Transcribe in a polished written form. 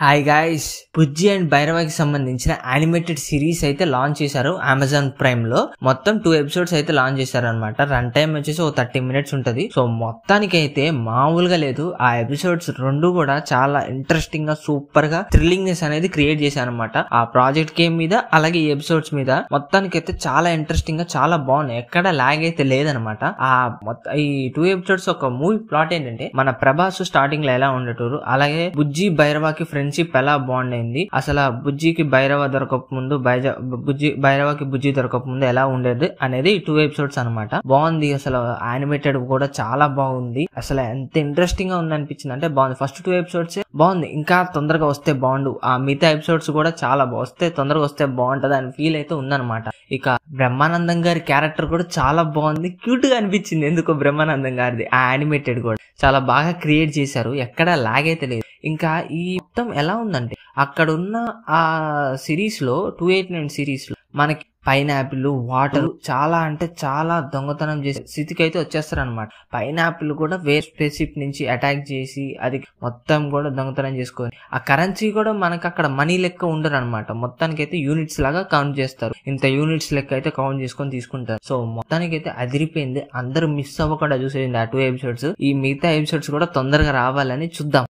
Hi guys, Bujji and భైరవకి సంబంధించిన animated series అయితే launch చేశారు అమెజాన్ ప్రైమ్ లో. మొత్తం 2 ఎపిసోడ్స్ అయితే లాంచ్ చేశారు అనమాట. రన్ టైం వచ్చేసి ఒక 30 మినిట్స్ ఉంటది. సో మొత్తానికి అయితే మామూలుగా లేదు. ఆ ఎపిసోడ్స్ రెండు కూడా చాలా ఇంట్రెస్టింగ్ గా, సూపర్ గా థ్రిల్లింగ్నెస్ అనేది క్రియేట్ చేశారు అనమాట. ఆ ప్రాజెక్ట్ గేమ్ మీద, అలాగే ఈ ఎపిసోడ్స్ మీద మొత్తానికి అయితే చాలా ఇంట్రెస్టింగ్ గా, చాలా బాగున్నాయి. ఎక్కడ లాగ్ అయితే లేదనమాట. ఈ 2 ఎపిసోడ్స్ ఒక మూవీ ప్లాట్ ఏంటంటే, మన ప్రభాస్ స్టార్టింగ్ లో ఎలా ఉండేటోరు, అలాగే బుజ్జి భైరవకి ఫ్రెండ్షిప్ ఎలా బాండ్ అయింది, అసలు బుజ్జికి భైరవ దొరకక ముందు, భైరవకి బుజ్జి దొరకక ముందు ఎలా ఉండేది అనేది 2 ఎపిసోడ్స్ అనమాట. బాగుంది. అసలు యానిమేటెడ్ కూడా చాలా బాగుంది. అసలు ఎంత ఇంట్రెస్టింగ్ గా ఉంది అనిపించింది అంటే బాగుంది. ఫస్ట్ 2 ఎపిసోడ్స్ బాగుంది. ఇంకా తొందరగా వస్తే బాగుండు. ఆ మిగతా ఎపిసోడ్స్ కూడా చాలా తొందరగా వస్తే బాగుంటది అని ఫీల్ అయితే ఉందన్నమాట. ఇక బ్రహ్మానందం గారి క్యారెక్టర్ కూడా చాలా బాగుంది. క్యూట్ గా అనిపించింది ఎందుకో బ్రహ్మానందం గారిది. ఆ యానిమేటెడ్ కూడా చాలా బాగా క్రియేట్ చేశారు. ఎక్కడ లాగ్ అయితే లేదు. ఇంకా ఈ మొత్తం ఎలా ఉందంటే, అక్కడ ఉన్న ఆ సిరీస్ లో 289 సిరీస్ లో మనకి పైనాపిల్, వాటర్ చాలా అంటే చాలా దొంగతనం చేసే స్థితికి అయితే వచ్చేస్తారు అనమాట. పైనాపిల్ కూడా వేరే స్పేసిఫిక్ నుంచి అటాక్ చేసి అది మొత్తం కూడా దొంగతనం చేసుకొని, ఆ కరెన్సీ కూడా మనకి అక్కడ మనీ లెక్క ఉండరు అనమాట. మొత్తానికి అయితే యూనిట్స్ లాగా కౌంట్ చేస్తారు. ఇంత యూనిట్స్ లెక్క అయితే కౌంట్ చేసుకొని తీసుకుంటారు. సో మొత్తానికి అయితే అదిరిపోయింది. అందరూ మిస్ అవ్వకుండా చూసేయండి ఆ 2 ఎపిసోడ్స్. ఈ మిగతా ఎపిసోడ్స్ కూడా తొందరగా రావాలని చూద్దాం.